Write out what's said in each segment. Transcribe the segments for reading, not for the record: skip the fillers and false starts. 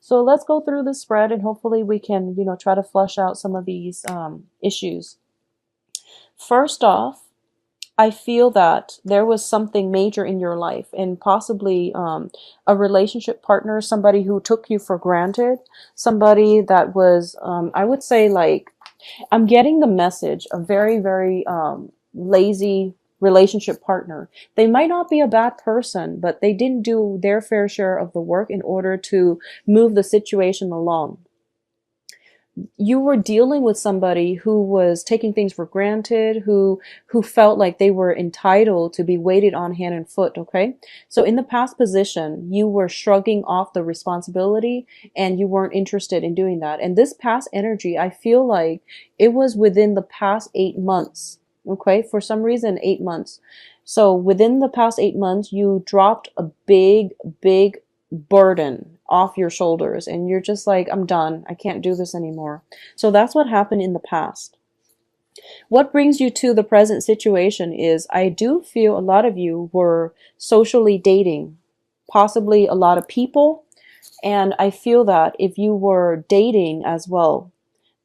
So let's go through the spread and hopefully we can, try to flush out some of these issues. First off, I feel that there was something major in your life and possibly a relationship partner, somebody who took you for granted, somebody that was, I would say, like, I'm getting the message, a very, very lazy relationship partner. They might not be a bad person, but they didn't do their fair share of the work in order to move the situation along. You were dealing with somebody who was taking things for granted, who felt like they were entitled to be waited on hand and foot, okay? So in the past position, you were shrugging off the responsibility and you weren't interested in doing that. And this past energy, I feel like it was within the past 8 months, okay? For some reason, 8 months. So within the past 8 months, you dropped a big, big burden off your shoulders and you're just like, I'm done. I can't do this anymore. So that's what happened in the past. What brings you to the present situation is I do feel a lot of you were socially dating, possibly a lot of people. And I feel that if you were dating as well,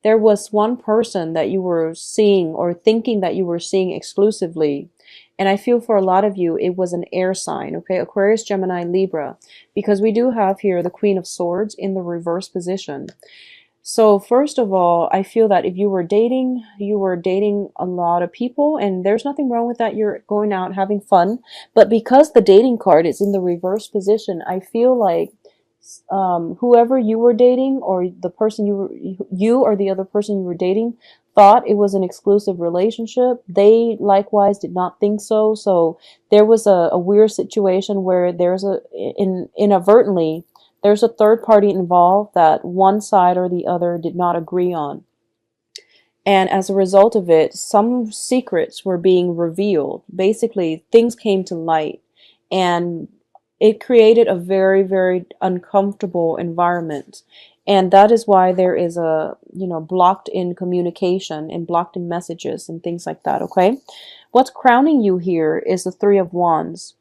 there was one person that you were seeing or thinking that you were seeing exclusively. And I feel for a lot of you, it was an air sign, okay? Aquarius, Gemini, Libra, because we do have here the Queen of Swords in the reverse position. So first of all, I feel that if you were dating a lot of people, and there's nothing wrong with that. You're going out having fun. But because the dating card is in the reverse position, I feel like whoever you were dating or the person you or the other person you were dating thought it was an exclusive relationship. They likewise did not think so. So there was a weird situation where inadvertently, there's a third party involved that one side or the other did not agree on. And as a result of it, some secrets were being revealed. Basically, things came to light and it created a very, very uncomfortable environment. And that is why there is a, blocked in communication and blocked in messages and things like that, okay? What's crowning you here is the Three of Wands.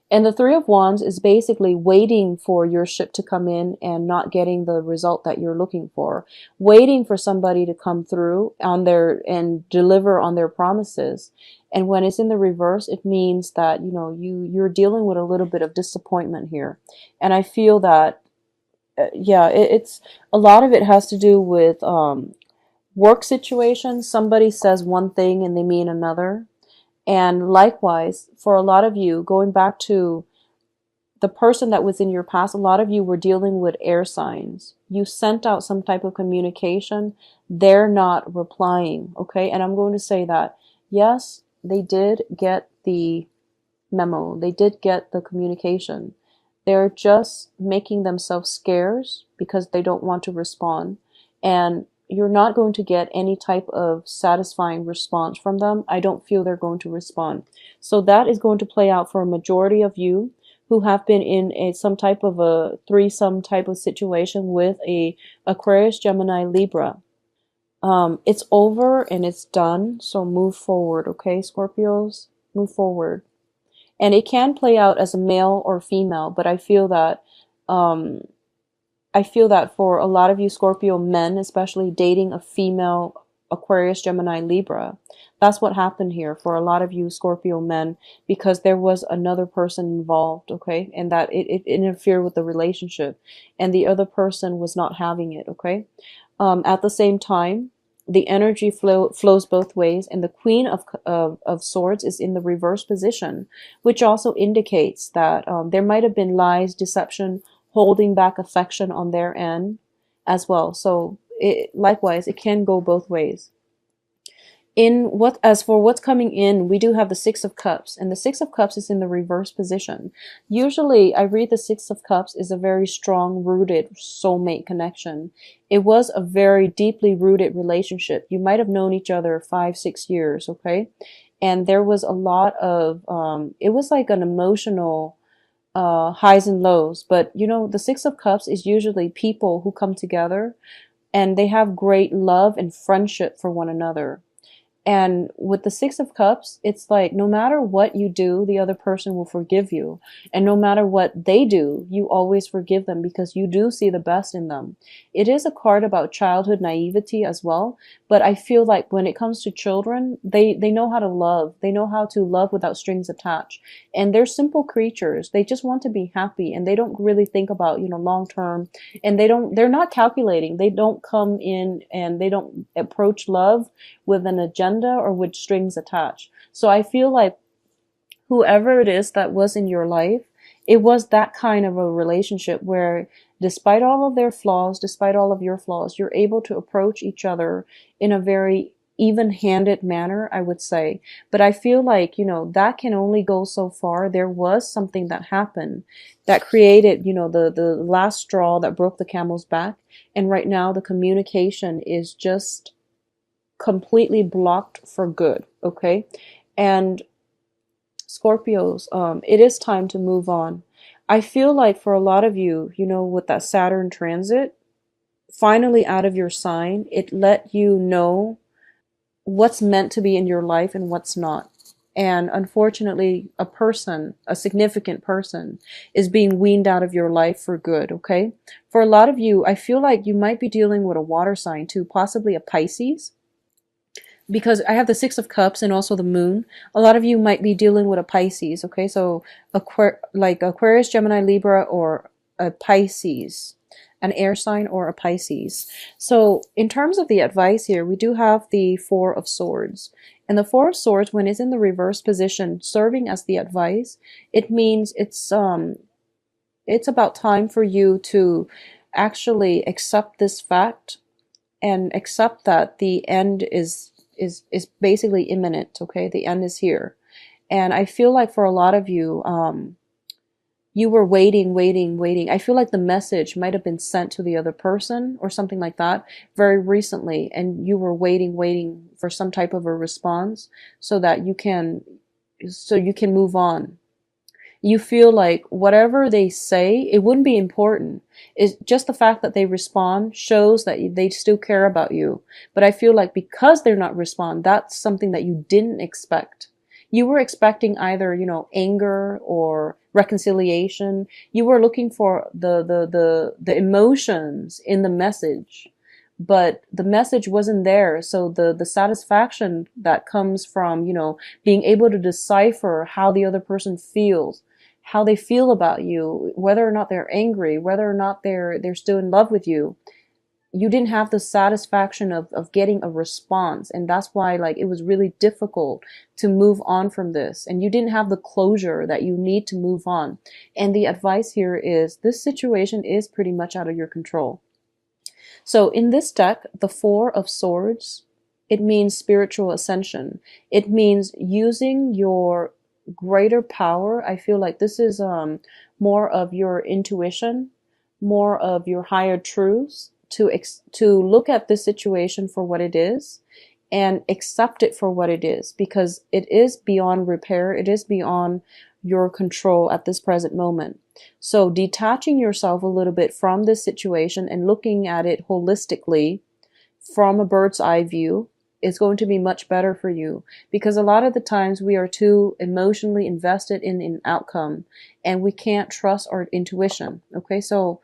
And the Three of Wands is basically waiting for your ship to come in and not getting the result that you're looking for. Waiting for somebody to come through and deliver on their promises. And when it's in the reverse, it means that, you're dealing with a little bit of disappointment here. And I feel that, it's a lot of it has to do with work situations. Somebody says one thing and they mean another. And likewise, for a lot of you, going back to the person that was in your past, a lot of you were dealing with air signs. You sent out some type of communication. They're not replying, okay? And I'm going to say that, yes, they did get the memo. They did get the communication. They're just making themselves scarce because they don't want to respond. And you're not going to get any type of satisfying response from them. I don't feel they're going to respond. So that is going to play out for a majority of you who have been in some type of a threesome type of situation with a Aquarius, Gemini, Libra. It's over and it's done. So move forward, okay, Scorpios? Move forward. And it can play out as a male or female, but I feel that for a lot of you Scorpio men, especially dating a female Aquarius, Gemini, Libra, that's what happened here for a lot of you Scorpio men, because there was another person involved, okay? And that it interfered with the relationship and the other person was not having it, okay? At the same time, the energy flows both ways, and the Queen of Swords is in the reverse position, which also indicates that there might have been lies, deception, holding back affection on their end as well. So likewise, it can go both ways. As for what's coming in, we do have the Six of Cups, and the Six of Cups is in the reverse position. Usually, I read the Six of Cups is a very strong rooted soulmate connection. It was a very deeply rooted relationship. You might have known each other 5-6 years, okay? And there was a lot of, it was like an emotional highs and lows. But, the Six of Cups is usually people who come together and they have great love and friendship for one another. And with the Six of Cups, it's like no matter what you do, the other person will forgive you. And no matter what they do, you always forgive them because you do see the best in them. It is a card about childhood naivety as well, but I feel like when it comes to children, they know how to love. They know how to love without strings attached. And they're simple creatures. They just want to be happy, and they don't really think about, long term, and they're not calculating. They don't come in and they don't approach love with an agenda or with strings attached. So I feel like whoever it is that was in your life, it was that kind of a relationship where despite all of their flaws, despite all of your flaws, you're able to approach each other in a very even-handed manner, I would say. But I feel like, that can only go so far. There was something that happened that created, the last straw that broke the camel's back. And right now the communication is just completely blocked for good, okay? And Scorpios, it is time to move on. I feel like for a lot of you, with that Saturn transit, finally out of your sign, it let you know what's meant to be in your life and what's not. And unfortunately, a significant person, is being weaned out of your life for good, okay? For a lot of you, I feel like you might be dealing with a water sign too, possibly a Pisces, because I have the Six of Cups and also the Moon. A lot of you might be dealing with a Pisces, okay? So like Aquarius, Gemini, Libra, or a Pisces, an air sign or a Pisces. So in terms of the advice here, we do have the Four of Swords. And the Four of Swords, when it's in the reverse position, serving as the advice, it means it's about time for you to actually accept this fact and accept that the end is basically imminent, okay? The end is here. And I feel like for a lot of you, you were waiting. I feel like the message might have been sent to the other person or something like that very recently, and you were waiting for some type of a response so that you can move on. You feel like whatever they say, it wouldn't be important. It's just the fact that they respond shows that they still care about you. But I feel like because they're not respond, that's something that you didn't expect. You were expecting either, anger or reconciliation. You were looking for the emotions in the message, but the message wasn't there. So the satisfaction that comes from, being able to decipher how the other person feels, how they feel about you, whether or not they're angry, whether or not they're still in love with you. You didn't have the satisfaction of getting a response. And that's why it was really difficult to move on from this. And you didn't have the closure that you need to move on. And the advice here is this situation is pretty much out of your control. So in this deck, the Four of Swords, it means spiritual ascension. It means using your greater power. I feel like this is more of your intuition, more of your higher truths, to look at this situation for what it is and accept it for what it is, because it is beyond repair. It is beyond your control at this present moment. So detaching yourself a little bit from this situation and looking at it holistically from a bird's eye view is going to be much better for you, because a lot of the times we are too emotionally invested in an outcome and we can't trust our intuition. Okay, so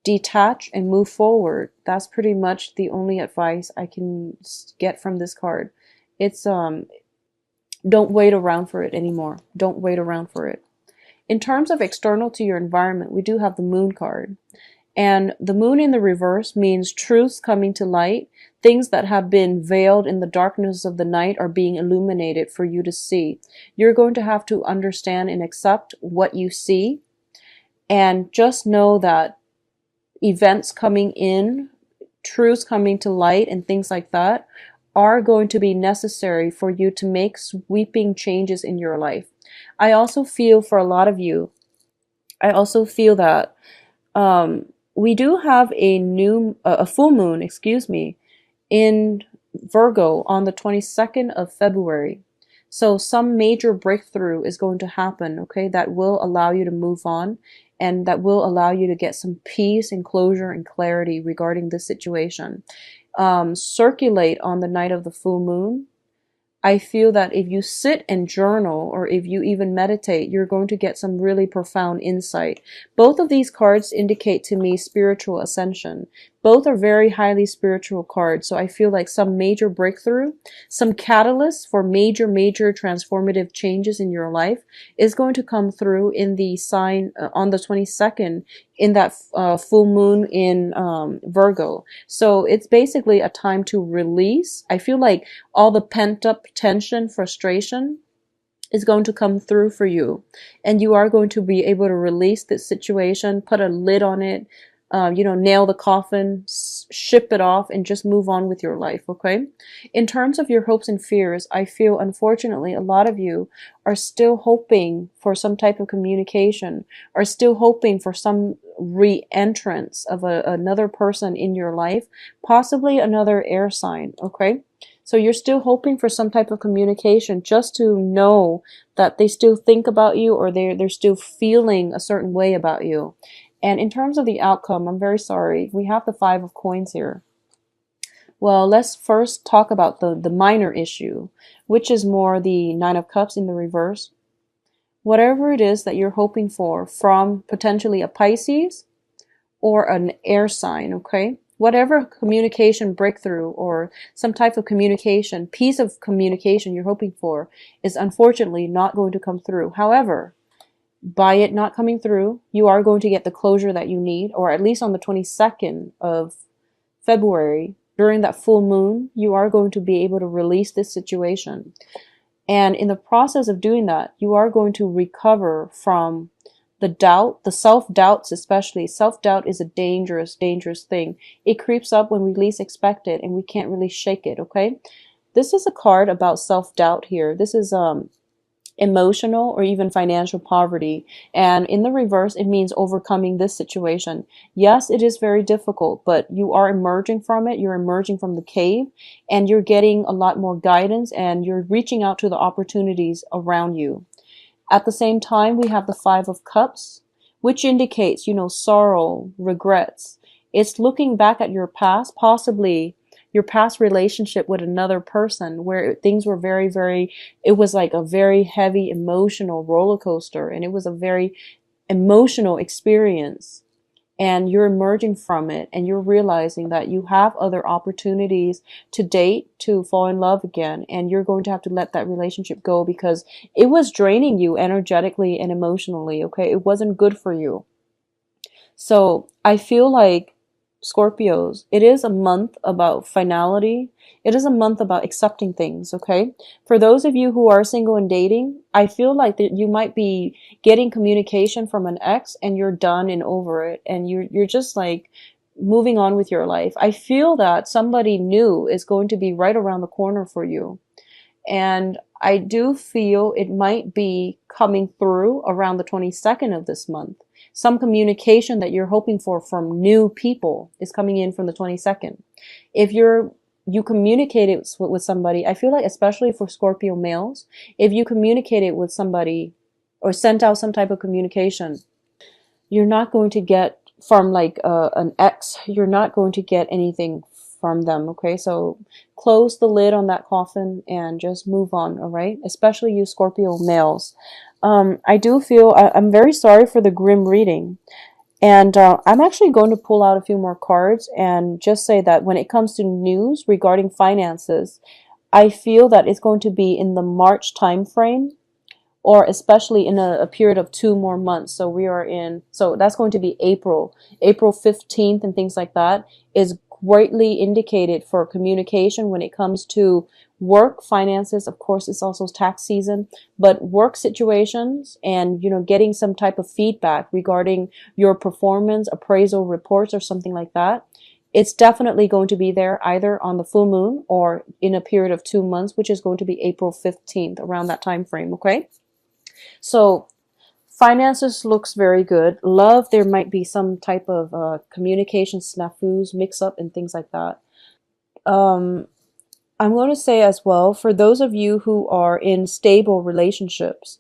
detach and move forward. That's pretty much the only advice I can get from this card. It's don't wait around for it anymore. Don't wait around for it. In terms of external to your environment, we do have the Moon card. And the Moon in the reverse means truths coming to light. Things that have been veiled in the darkness of the night are being illuminated for you to see. You're going to have to understand and accept what you see. And just know that events coming in, truths coming to light, and things like that are going to be necessary for you to make sweeping changes in your life. I also feel for a lot of you, that we do have a full moon, in Virgo on the 22nd of February. So some major breakthrough is going to happen, okay, that will allow you to move on and that will allow you to get some peace and closure and clarity regarding this situation. Circulate on the night of the full moon. I feel that if you sit and journal, or if you even meditate, you're going to get some really profound insight. Both of these cards indicate to me spiritual ascension. Both are very highly spiritual cards. So I feel like some major breakthrough, some catalyst for major, major transformative changes in your life is going to come through in the sign on the 22nd, in that full moon in Virgo. So it's basically a time to release. I feel like all the pent up tension, frustration is going to come through for you, and you are going to be able to release this situation, put a lid on it, nail the coffin, ship it off, and just move on with your life. Okay. In terms of your hopes and fears, I feel unfortunately a lot of you are still hoping for some type of communication, are still hoping for some re-entrance of another person in your life, possibly another air sign. Okay. So you're still hoping for some type of communication, just to know that they still think about you, or they're still feeling a certain way about you. And in terms of the outcome, I'm very sorry. We have the 5 of coins here. Well, let's first talk about the minor issue, which is more the 9 of cups in the reverse. Whatever it is that you're hoping for from potentially a Pisces or an air sign, okay? Whatever communication breakthrough or some type of communication, piece of communication you're hoping for is unfortunately not going to come through. However, by it not coming through, you are going to get the closure that you need, or at least on the 22nd of February, during that full moon, you are going to be able to release this situation. And in the process of doing that, you are going to recover from the doubt, the self-doubts especially. Self-doubt is a dangerous, dangerous thing. It creeps up when we least expect it, and we can't really shake it, okay? This is a card about self-doubt here. This is emotional or even financial poverty. And in the reverse, it means overcoming this situation. Yes, it is very difficult, but you are emerging from it. You're emerging from the cave, and you're getting a lot more guidance, and you're reaching out to the opportunities around you. At the same time, we have the 5 of cups, which indicates, sorrow, regrets. It's looking back at your past, possibly your past relationship with another person, where things were very, very, it was like a very heavy emotional roller coaster, and it was a very emotional experience. And you're emerging from it, and you're realizing that you have other opportunities to date, to fall in love again, and you're going to have to let that relationship go because it was draining you energetically and emotionally, okay? It wasn't good for you. So I feel like, Scorpios, it is a month about finality. It is a month about accepting things, okay? For those of you who are single and dating, I feel like that you might be getting communication from an ex, and you're done and over it, and you're just like moving on with your life. I feel that somebody new is going to be right around the corner for you. And I do feel it might be coming through around the 22nd of this month. Some communication that you're hoping for from new people is coming in from the 22nd. If you communicated with somebody, I feel like especially for Scorpio males, if you communicated with somebody or sent out some type of communication, you're not going to get from like an ex, you're not going to get anything from them, okay? So close the lid on that coffin and just move on, all right? Especially you Scorpio males. I do feel, I'm very sorry for the grim reading. And I'm actually going to pull out a few more cards and just say that when it comes to news regarding finances, I feel that it's going to be in the March time frame, or especially in a period of 2 more months. So that's going to be April 15th and things like that is greatly indicated for communication when it comes to work, finances. Of course, it's also tax season, but work situations and, getting some type of feedback regarding your performance, appraisal reports or something like that. It's definitely going to be there either on the full moon or in a period of 2 months, which is going to be April 15th, around that time frame, okay? So finances looks very good. Love, there might be some type of communication snafus, mix up and things like that. I'm going to say as well, for those of you who are in stable relationships,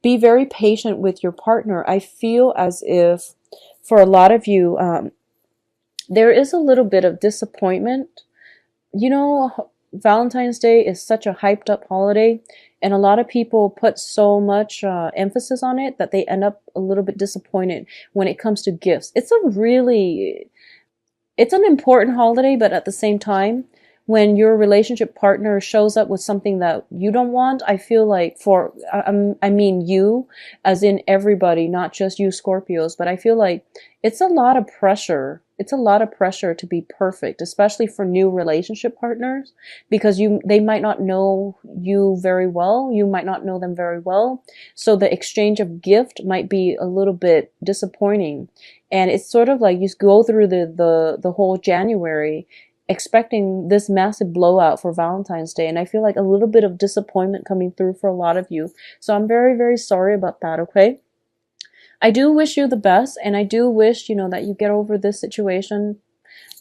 be very patient with your partner. I feel as if for a lot of you, there is a little bit of disappointment. Valentine's Day is such a hyped up holiday, and a lot of people put so much emphasis on it that they end up a little bit disappointed when it comes to gifts. It's an important holiday, but at the same time, when your relationship partner shows up with something that you don't want, I feel like I mean you, as in everybody, not just you Scorpios, but I feel like it's a lot of pressure. It's a lot of pressure to be perfect, especially for new relationship partners, because they might not know you very well. You might not know them very well. So the exchange of gift might be a little bit disappointing. And it's sort of like you go through the whole January expecting this massive blowout for Valentine's Day. And I feel like a little bit of disappointment coming through for a lot of you. So I'm very, very sorry about that, okay? I do wish you the best, and I do wish, that you get over this situation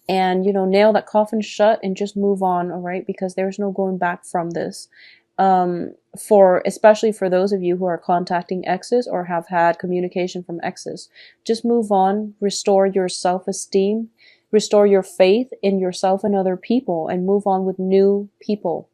and, nail that coffin shut and just move on, all right? Because there's no going back from this. Especially for those of you who are contacting exes or have had communication from exes, just move on, restore your self-esteem, restore your faith in yourself and other people, and move on with new people.